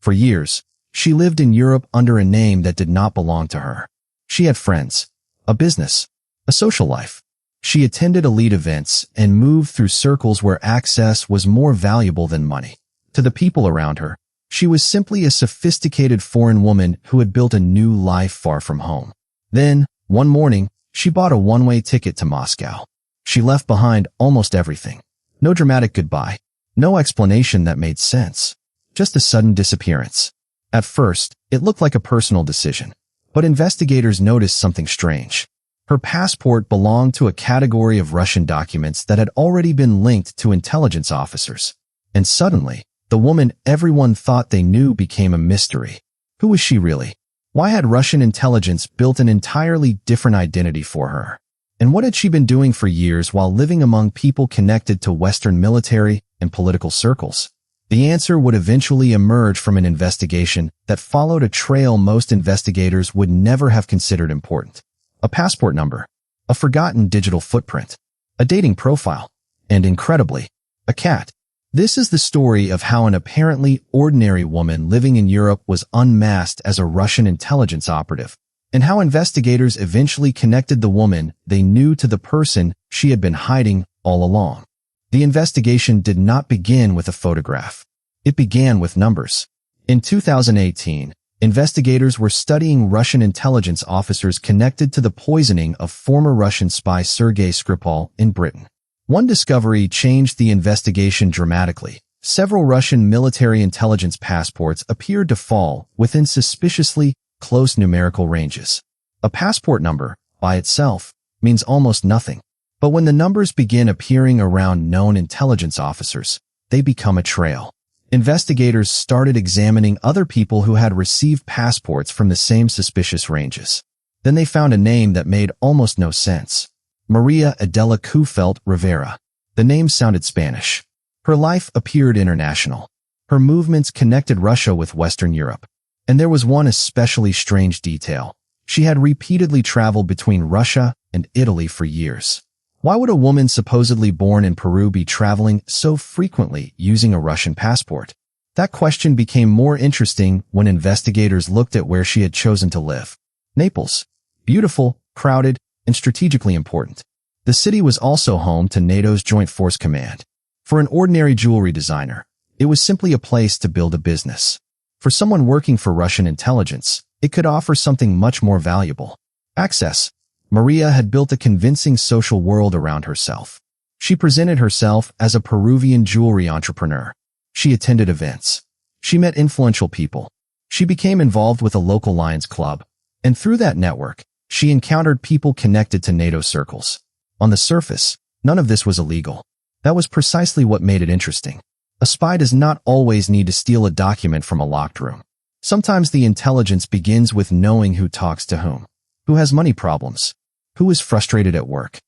For years, she lived in Europe under a name that did not belong to her. She had friends, a business, a social life. She attended elite events and moved through circles where access was more valuable than money. To the people around her, she was simply a sophisticated foreign woman who had built a new life far from home. Then, one morning, she bought a one-way ticket to Moscow. She left behind almost everything. No dramatic goodbye. No explanation that made sense. Just a sudden disappearance. At first, it looked like a personal decision. But investigators noticed something strange. Her passport belonged to a category of Russian documents that had already been linked to intelligence officers. And suddenly, the woman everyone thought they knew became a mystery. Who was she really? Why had Russian intelligence built an entirely different identity for her? And what had she been doing for years while living among people connected to Western military and political circles? The answer would eventually emerge from an investigation that followed a trail most investigators would never have considered important. A passport number, a forgotten digital footprint, a dating profile, and incredibly, a cat. This is the story of how an apparently ordinary woman living in Europe was unmasked as a Russian intelligence operative, and how investigators eventually connected the woman they knew to the person she had been hiding all along. The investigation did not begin with a photograph. It began with numbers. In 2018, investigators were studying Russian intelligence officers connected to the poisoning of former Russian spy Sergei Skripal in Britain. One discovery changed the investigation dramatically. Several Russian military intelligence passports appeared to fall within suspiciously close numerical ranges. A passport number, by itself, means almost nothing. But when the numbers begin appearing around known intelligence officers, they become a trail. Investigators started examining other people who had received passports from the same suspicious ranges. Then they found a name that made almost no sense. Maria Adela Kuhfeldt Rivera. The name sounded Spanish. Her life appeared international. Her movements connected Russia with Western Europe. And there was one especially strange detail. She had repeatedly traveled between Russia and Italy for years. Why would a woman supposedly born in Peru be traveling so frequently using a Russian passport? That question became more interesting when investigators looked at where she had chosen to live. Naples. Beautiful, crowded, and strategically important. The city was also home to NATO's Joint Force Command. For an ordinary jewelry designer, it was simply a place to build a business. For someone working for Russian intelligence, it could offer something much more valuable. Access. Maria had built a convincing social world around herself. She presented herself as a Peruvian jewelry entrepreneur. She attended events. She met influential people. She became involved with a local Lions club. And through that network, she encountered people connected to NATO circles. On the surface, none of this was illegal. That was precisely what made it interesting. A spy does not always need to steal a document from a locked room. Sometimes the intelligence begins with knowing who talks to whom, who has money problems, who is frustrated at work,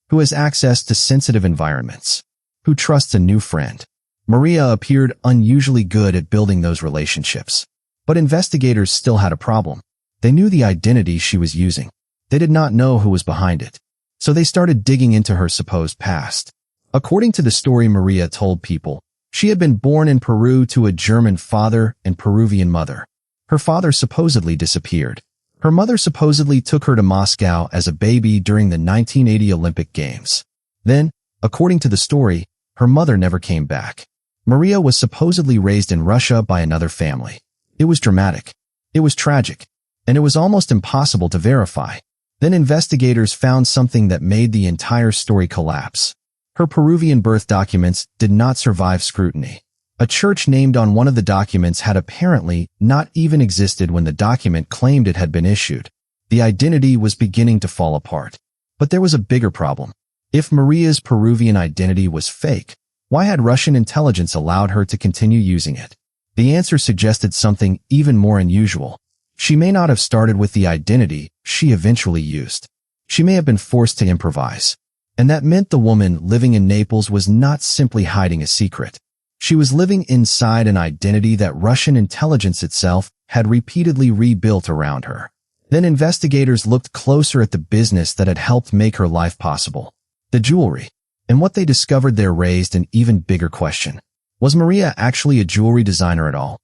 who has access to sensitive environments, who trusts a new friend. Maria appeared unusually good at building those relationships. But investigators still had a problem. They knew the identity she was using. They did not know who was behind it. So they started digging into her supposed past. According to the story Maria told people, she had been born in Peru to a German father and Peruvian mother. Her father supposedly disappeared. Her mother supposedly took her to Moscow as a baby during the 1980 Olympic Games. Then, according to the story, her mother never came back. Maria was supposedly raised in Russia by another family. It was dramatic. It was tragic. And it was almost impossible to verify. Then investigators found something that made the entire story collapse. Her Peruvian birth documents did not survive scrutiny. A church named on one of the documents had apparently not even existed when the document claimed it had been issued. The identity was beginning to fall apart. But there was a bigger problem. If Maria's Peruvian identity was fake, why had Russian intelligence allowed her to continue using it? The answer suggested something even more unusual. She may not have started with the identity she eventually used. She may have been forced to improvise. And that meant the woman living in Naples was not simply hiding a secret. She was living inside an identity that Russian intelligence itself had repeatedly rebuilt around her. Then investigators looked closer at the business that had helped make her life possible. The jewelry. And what they discovered there raised an even bigger question. Was Maria actually a jewelry designer at all?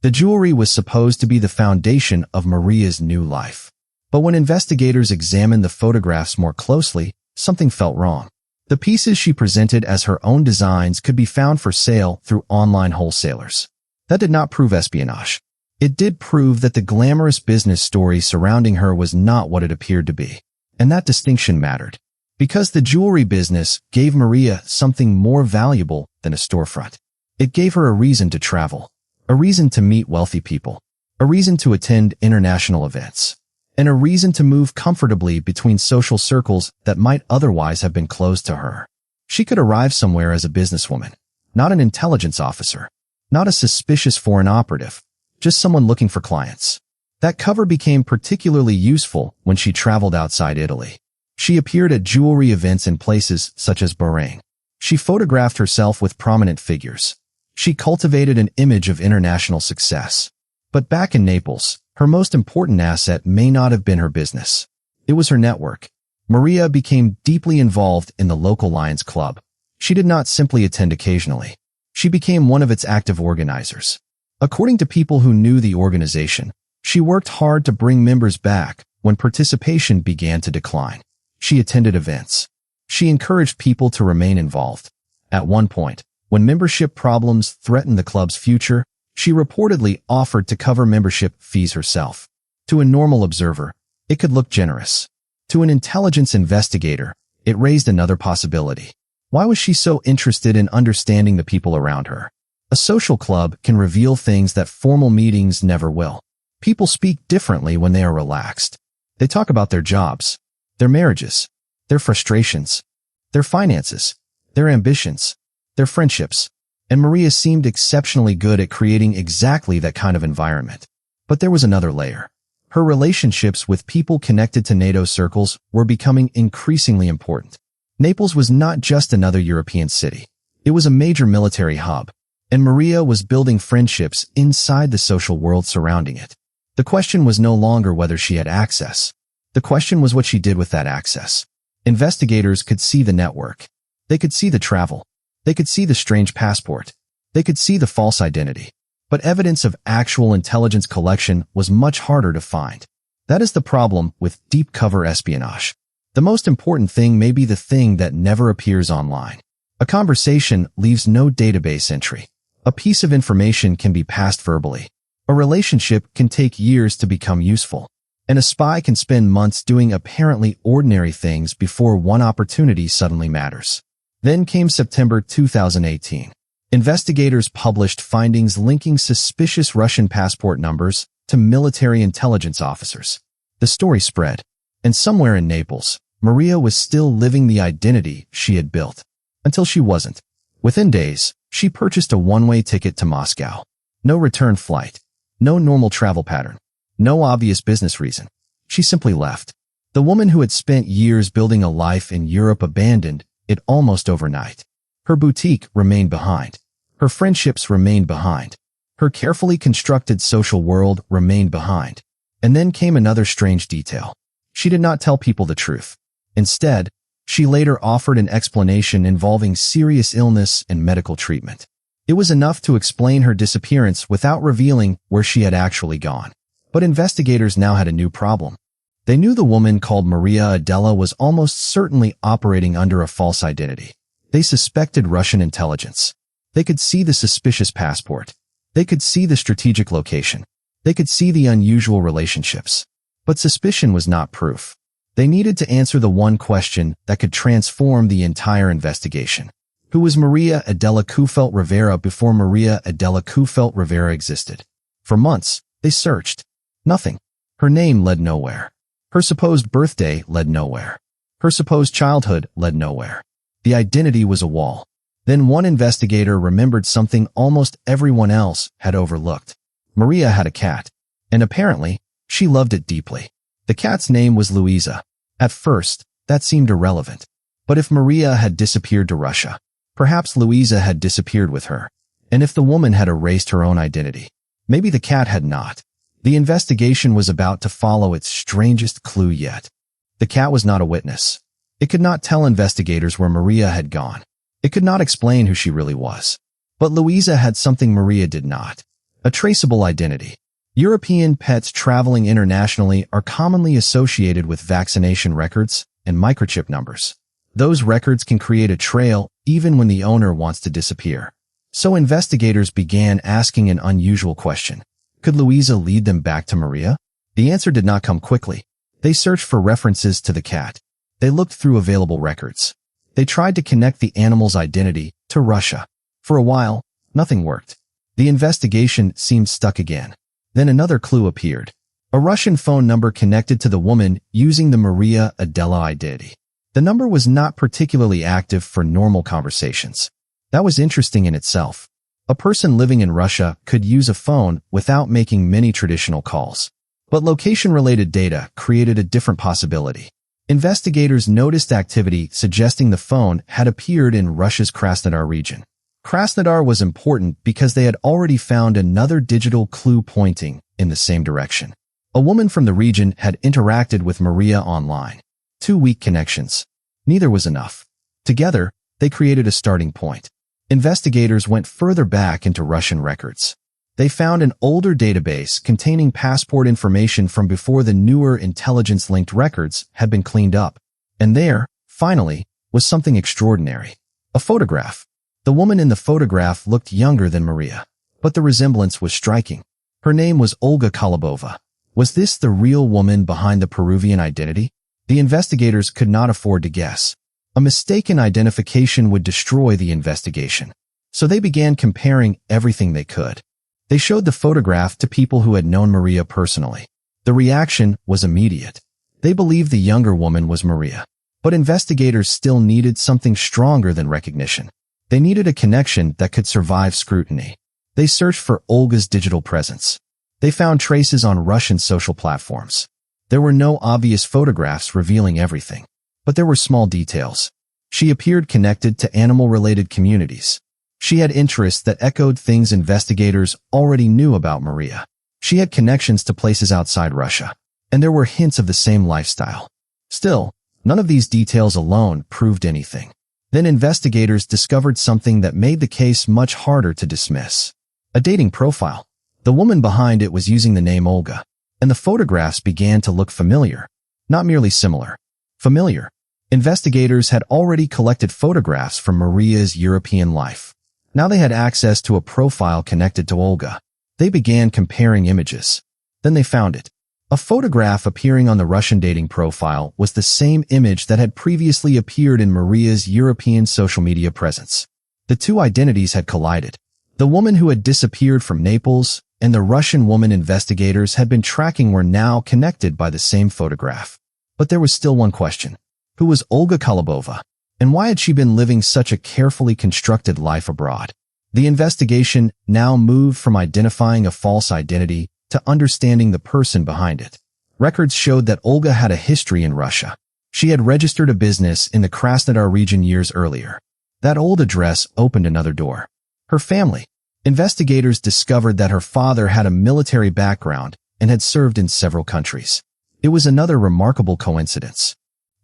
The jewelry was supposed to be the foundation of Maria's new life. But when investigators examined the photographs more closely, something felt wrong. The pieces she presented as her own designs could be found for sale through online wholesalers. That did not prove espionage. It did prove that the glamorous business story surrounding her was not what it appeared to be. And that distinction mattered. Because the jewelry business gave Maria something more valuable than a storefront. It gave her a reason to travel, a reason to meet wealthy people, a reason to attend international events, and a reason to move comfortably between social circles that might otherwise have been closed to her. She could arrive somewhere as a businesswoman, not an intelligence officer, not a suspicious foreign operative, just someone looking for clients. That cover became particularly useful when she traveled outside Italy. She appeared at jewelry events in places such as Bahrain. She photographed herself with prominent figures. She cultivated an image of international success. But back in Naples, her most important asset may not have been her business. It was her network. Maria became deeply involved in the local Lions Club. She did not simply attend occasionally. She became one of its active organizers. According to people who knew the organization, she worked hard to bring members back when participation began to decline. She attended events. She encouraged people to remain involved. At one point, when membership problems threatened the club's future, she reportedly offered to cover membership fees herself. To a normal observer, it could look generous. To an intelligence investigator, it raised another possibility. Why was she so interested in understanding the people around her? A social club can reveal things that formal meetings never will. People speak differently when they are relaxed. They talk about their jobs, their marriages, their frustrations, their finances, their ambitions, their friendships, and Maria seemed exceptionally good at creating exactly that kind of environment. But there was another layer. Her relationships with people connected to NATO circles were becoming increasingly important. Naples was not just another European city. It was a major military hub, and Maria was building friendships inside the social world surrounding it. The question was no longer whether she had access. The question was what she did with that access. Investigators could see the network. They could see the travel. They could see the strange passport. They could see the false identity. But evidence of actual intelligence collection was much harder to find. That is the problem with deep cover espionage. The most important thing may be the thing that never appears online. A conversation leaves no database entry. A piece of information can be passed verbally. A relationship can take years to become useful. And a spy can spend months doing apparently ordinary things before one opportunity suddenly matters. Then came September 2018. Investigators published findings linking suspicious Russian passport numbers to military intelligence officers. The story spread, and somewhere in Naples, Maria was still living the identity she had built. Until she wasn't. Within days, she purchased a one-way ticket to Moscow. No return flight. No normal travel pattern. No obvious business reason. She simply left. The woman who had spent years building a life in Europe abandoned it almost overnight. Her boutique remained behind. Her friendships remained behind. Her carefully constructed social world remained behind. And then came another strange detail. She did not tell people the truth. Instead, she later offered an explanation involving serious illness and medical treatment. It was enough to explain her disappearance without revealing where she had actually gone. But investigators now had a new problem. They knew the woman called Maria Adela was almost certainly operating under a false identity. They suspected Russian intelligence. They could see the suspicious passport. They could see the strategic location. They could see the unusual relationships. But suspicion was not proof. They needed to answer the one question that could transform the entire investigation. Who was Maria Adela Kuhfeldt Rivera before Maria Adela Kuhfeldt Rivera existed? For months, they searched. Nothing. Her name led nowhere. Her supposed birthday led nowhere. Her supposed childhood led nowhere. The identity was a wall. Then one investigator remembered something almost everyone else had overlooked. Maria had a cat, and apparently, she loved it deeply. The cat's name was Luisa. At first, that seemed irrelevant. But if Maria had disappeared to Russia, perhaps Luisa had disappeared with her. And if the woman had erased her own identity, maybe the cat had not. The investigation was about to follow its strangest clue yet. The cat was not a witness. It could not tell investigators where Maria had gone. It could not explain who she really was. But Luisa had something Maria did not. A traceable identity. European pets traveling internationally are commonly associated with vaccination records and microchip numbers. Those records can create a trail even when the owner wants to disappear. So investigators began asking an unusual question. Could Luisa lead them back to Maria? The answer did not come quickly. They searched for references to the cat. They looked through available records. They tried to connect the animal's identity to Russia. For a while, nothing worked. The investigation seemed stuck again. Then another clue appeared. A Russian phone number connected to the woman using the Maria Adela identity. The number was not particularly active for normal conversations. That was interesting in itself. A person living in Russia could use a phone without making many traditional calls. But location-related data created a different possibility. Investigators noticed activity suggesting the phone had appeared in Russia's Krasnodar region. Krasnodar was important because they had already found another digital clue pointing in the same direction. A woman from the region had interacted with Maria online. 2 weak connections. Neither was enough. Together, they created a starting point. Investigators went further back into Russian records. They found an older database containing passport information from before the newer intelligence-linked records had been cleaned up. And there, finally, was something extraordinary. A photograph. The woman in the photograph looked younger than Maria, but the resemblance was striking. Her name was Olga Kolobova. Was this the real woman behind the Peruvian identity? The investigators could not afford to guess. A mistaken identification would destroy the investigation. So they began comparing everything they could. They showed the photograph to people who had known Maria personally. The reaction was immediate. They believed the younger woman was Maria. But investigators still needed something stronger than recognition. They needed a connection that could survive scrutiny. They searched for Olga's digital presence. They found traces on Russian social platforms. There were no obvious photographs revealing everything, but there were small details. She appeared connected to animal-related communities. She had interests that echoed things investigators already knew about Maria. She had connections to places outside Russia, and there were hints of the same lifestyle. Still, none of these details alone proved anything. Then investigators discovered something that made the case much harder to dismiss. A dating profile. The woman behind it was using the name Olga, and the photographs began to look familiar, not merely similar. Familiar. Investigators had already collected photographs from Maria's European life. Now they had access to a profile connected to Olga. They began comparing images. Then they found it. A photograph appearing on the Russian dating profile was the same image that had previously appeared in Maria's European social media presence. The two identities had collided. The woman who had disappeared from Naples and the Russian woman investigators had been tracking were now connected by the same photograph. But there was still one question. Who was Olga Kolobova? And why had she been living such a carefully constructed life abroad? The investigation now moved from identifying a false identity to understanding the person behind it. Records showed that Olga had a history in Russia. She had registered a business in the Krasnodar region years earlier. That old address opened another door. Her family. Investigators discovered that her father had a military background and had served in several countries. It was another remarkable coincidence.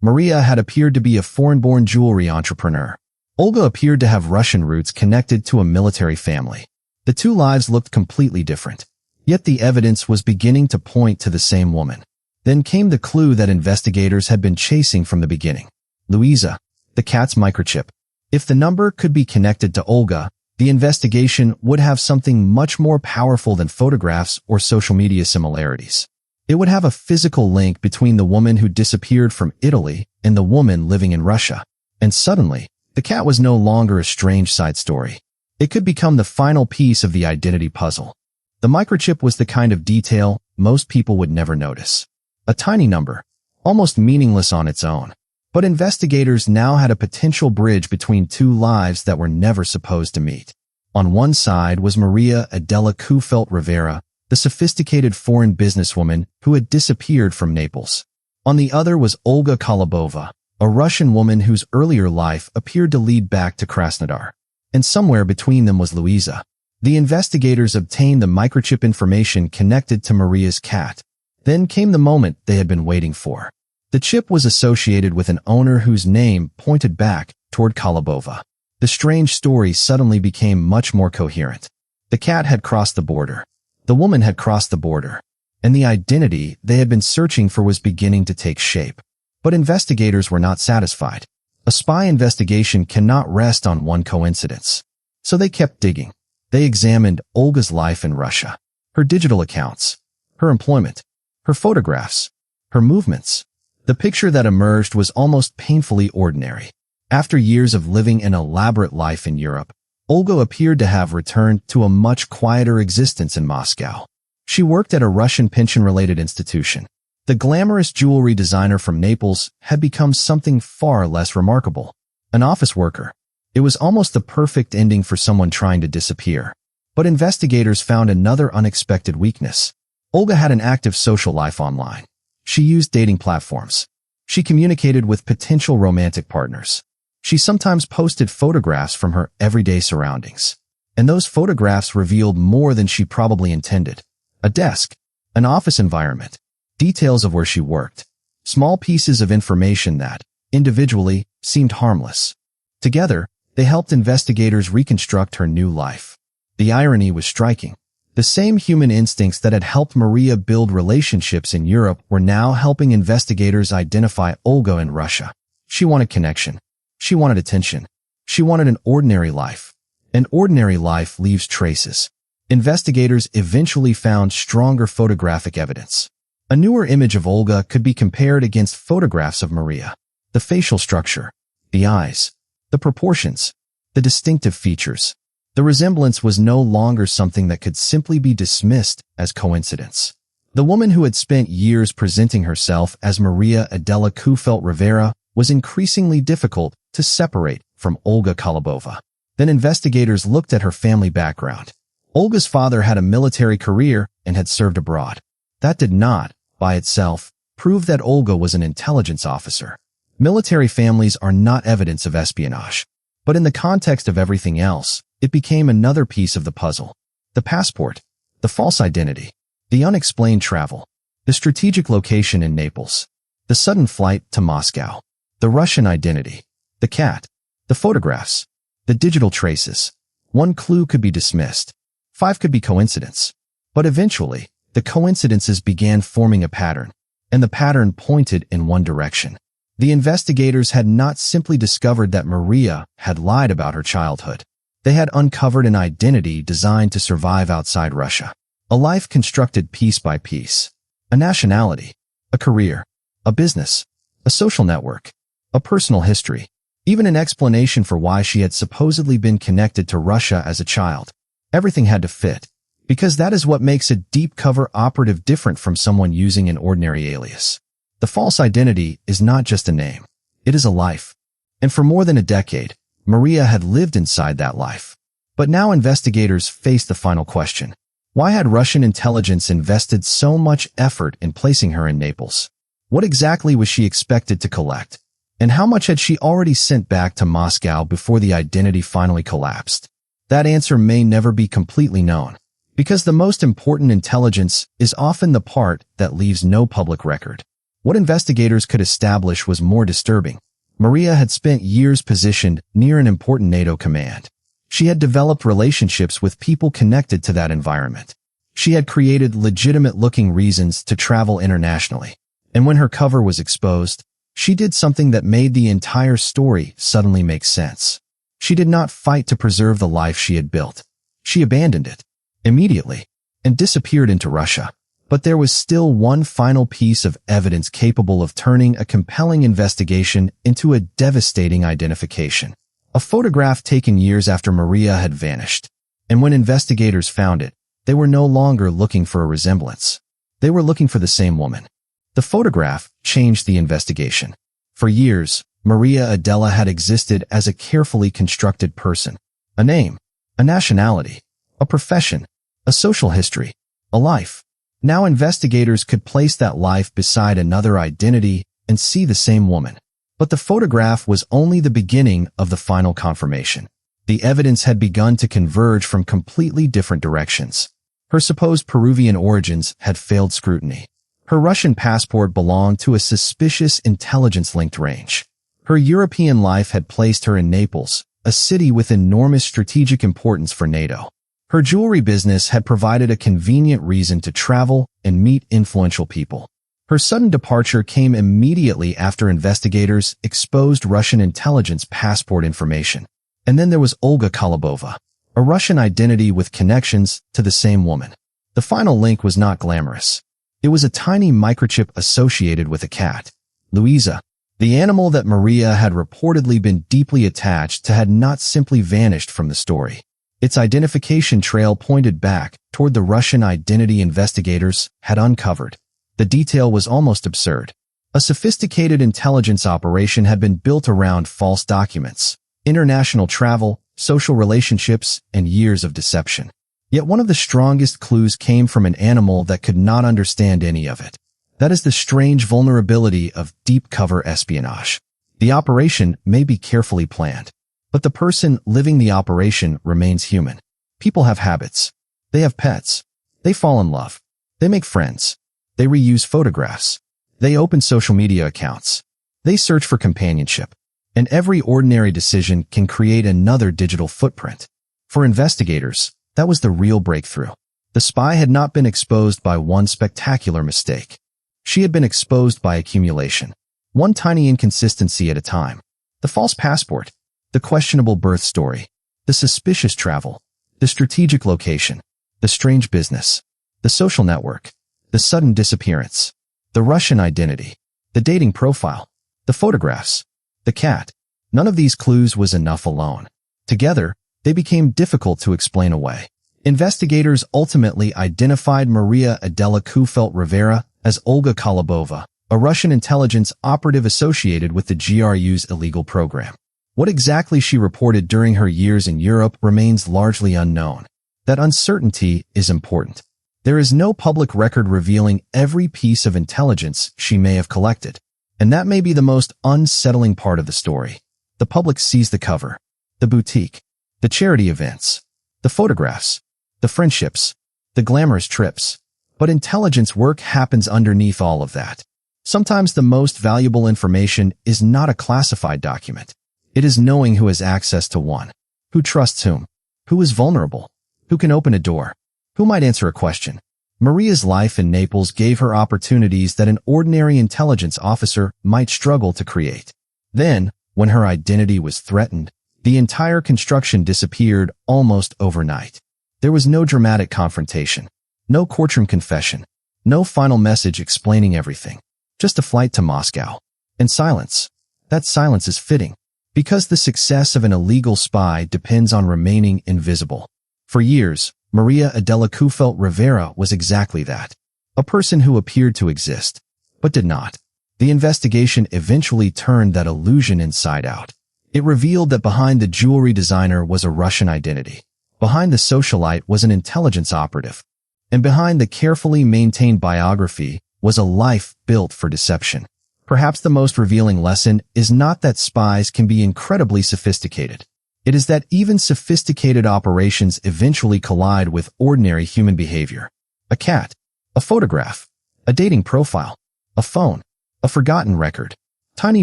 Maria had appeared to be a foreign-born jewelry entrepreneur. Olga appeared to have Russian roots connected to a military family. The two lives looked completely different. Yet the evidence was beginning to point to the same woman. Then came the clue that investigators had been chasing from the beginning. Luisa, the cat's microchip. If the number could be connected to Olga, the investigation would have something much more powerful than photographs or social media similarities. It would have a physical link between the woman who disappeared from Italy and the woman living in Russia. And suddenly, the cat was no longer a strange side story. It could become the final piece of the identity puzzle. The microchip was the kind of detail most people would never notice. A tiny number, almost meaningless on its own. But investigators now had a potential bridge between two lives that were never supposed to meet. On one side was Maria Adela Kuhfeldt Rivera, the sophisticated foreign businesswoman who had disappeared from Naples. On the other was Olga Kolobova, a Russian woman whose earlier life appeared to lead back to Krasnodar. And somewhere between them was Luisa. The investigators obtained the microchip information connected to Maria's cat. Then came the moment they had been waiting for. The chip was associated with an owner whose name pointed back toward Kolobova. The strange story suddenly became much more coherent. The cat had crossed the border. The woman had crossed the border, and the identity they had been searching for was beginning to take shape. But investigators were not satisfied. A spy investigation cannot rest on one coincidence. So they kept digging. They examined Olga's life in Russia, her digital accounts, her employment, her photographs, her movements. The picture that emerged was almost painfully ordinary. After years of living an elaborate life in Europe, Olga appeared to have returned to a much quieter existence in Moscow. She worked at a Russian pension-related institution. The glamorous jewelry designer from Naples had become something far less remarkable. An office worker. It was almost the perfect ending for someone trying to disappear. But investigators found another unexpected weakness. Olga had an active social life online. She used dating platforms. She communicated with potential romantic partners. She sometimes posted photographs from her everyday surroundings. And those photographs revealed more than she probably intended. A desk, an office environment, details of where she worked, small pieces of information that, individually, seemed harmless. Together, they helped investigators reconstruct her new life. The irony was striking. The same human instincts that had helped Maria build relationships in Europe were now helping investigators identify Olga in Russia. She wanted connection. She wanted attention. She wanted an ordinary life. An ordinary life leaves traces. Investigators eventually found stronger photographic evidence. A newer image of Olga could be compared against photographs of Maria. The facial structure, the eyes, the proportions, the distinctive features. The resemblance was no longer something that could simply be dismissed as coincidence. The woman who had spent years presenting herself as Maria Adela Kuhfeldt Rivera was increasingly difficult to separate from Olga Kolobova. Then investigators looked at her family background. Olga's father had a military career and had served abroad. That did not, by itself, prove that Olga was an intelligence officer. Military families are not evidence of espionage. But in the context of everything else, it became another piece of the puzzle. The passport, the false identity, the unexplained travel, the strategic location in Naples, the sudden flight to Moscow, the Russian identity, the cat, the photographs, the digital traces. One clue could be dismissed. 5 could be coincidence. But eventually, the coincidences began forming a pattern, and the pattern pointed in one direction. The investigators had not simply discovered that Maria had lied about her childhood. They had uncovered an identity designed to survive outside Russia. A life constructed piece by piece. A nationality, a career, a business, a social network, a personal history, even an explanation for why she had supposedly been connected to Russia as a child. Everything had to fit, because that is what makes a deep cover operative different from someone using an ordinary alias. The false identity is not just a name. It is a life. And for more than a decade, Maria had lived inside that life. But now investigators faced the final question. Why had Russian intelligence invested so much effort in placing her in Naples? What exactly was she expected to collect? And how much had she already sent back to Moscow before the identity finally collapsed? That answer may never be completely known, because the most important intelligence is often the part that leaves no public record. What investigators could establish was more disturbing. Maria had spent years positioned near an important NATO command. She had developed relationships with people connected to that environment. She had created legitimate-looking reasons to travel internationally. And when her cover was exposed, she did something that made the entire story suddenly make sense. She did not fight to preserve the life she had built. She abandoned it immediately and disappeared into Russia. But there was still one final piece of evidence capable of turning a compelling investigation into a devastating identification. A photograph taken years after Maria had vanished. And when investigators found it, they were no longer looking for a resemblance. They were looking for the same woman. The photograph changed the investigation. For years, Maria Adela had existed as a carefully constructed person. A name, a nationality, a profession, a social history, a life. Now investigators could place that life beside another identity and see the same woman. But the photograph was only the beginning of the final confirmation. The evidence had begun to converge from completely different directions. Her supposed Peruvian origins had failed scrutiny. Her Russian passport belonged to a suspicious intelligence-linked range. Her European life had placed her in Naples, a city with enormous strategic importance for NATO. Her jewelry business had provided a convenient reason to travel and meet influential people. Her sudden departure came immediately after investigators exposed Russian intelligence passport information. And then there was Olga Kolobova, a Russian identity with connections to the same woman. The final link was not glamorous. It was a tiny microchip associated with a cat. Luisa, the animal that Maria had reportedly been deeply attached to, had not simply vanished from the story. Its identification trail pointed back toward the Russian identity investigators had uncovered. The detail was almost absurd. A sophisticated intelligence operation had been built around false documents, international travel, social relationships, and years of deception. Yet one of the strongest clues came from an animal that could not understand any of it. That is the strange vulnerability of deep cover espionage. The operation may be carefully planned, but the person living the operation remains human. People have habits. They have pets. They fall in love. They make friends. They reuse photographs. They open social media accounts. They search for companionship. And every ordinary decision can create another digital footprint. For investigators, that was the real breakthrough. The spy had not been exposed by one spectacular mistake. She had been exposed by accumulation, one tiny inconsistency at a time. The false passport, the questionable birth story, the suspicious travel, the strategic location, the strange business, the social network, the sudden disappearance, the Russian identity, the dating profile, the photographs, the cat. None of these clues was enough alone. Together, they became difficult to explain away. Investigators ultimately identified Maria Adela Kuhfeldt Rivera as Olga Kolobova, a Russian intelligence operative associated with the GRU's illegal program. What exactly she reported during her years in Europe remains largely unknown. That uncertainty is important. There is no public record revealing every piece of intelligence she may have collected. And that may be the most unsettling part of the story. The public sees the cover, the boutique, the charity events, the photographs, the friendships, the glamorous trips. But intelligence work happens underneath all of that. Sometimes the most valuable information is not a classified document. It is knowing who has access to one, who trusts whom, who is vulnerable, who can open a door, who might answer a question. Maria's life in Naples gave her opportunities that an ordinary intelligence officer might struggle to create. Then, when her identity was threatened, the entire construction disappeared almost overnight. There was no dramatic confrontation, no courtroom confession, no final message explaining everything. Just a flight to Moscow. And silence. That silence is fitting, because the success of an illegal spy depends on remaining invisible. For years, Maria Adela Kuhfeldt Rivera was exactly that. A person who appeared to exist, but did not. The investigation eventually turned that illusion inside out. It revealed that behind the jewelry designer was a Russian identity. Behind the socialite was an intelligence operative. And behind the carefully maintained biography was a life built for deception. Perhaps the most revealing lesson is not that spies can be incredibly sophisticated. It is that even sophisticated operations eventually collide with ordinary human behavior. A cat, a photograph, a dating profile, a phone, a forgotten record, tiny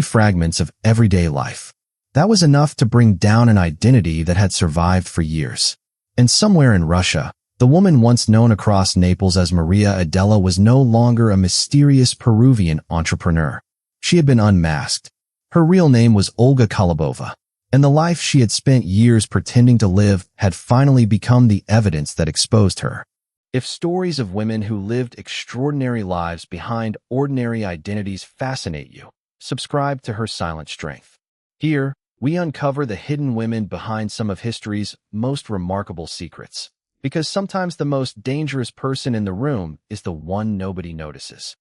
fragments of everyday life. That was enough to bring down an identity that had survived for years. And somewhere in Russia, the woman once known across Naples as Maria Adela was no longer a mysterious Peruvian entrepreneur. She had been unmasked. Her real name was Olga Kolobova, and the life she had spent years pretending to live had finally become the evidence that exposed her. If stories of women who lived extraordinary lives behind ordinary identities fascinate you, subscribe to Her Silent Strength. Here, we uncover the hidden women behind some of history's most remarkable secrets. Because sometimes the most dangerous person in the room is the one nobody notices.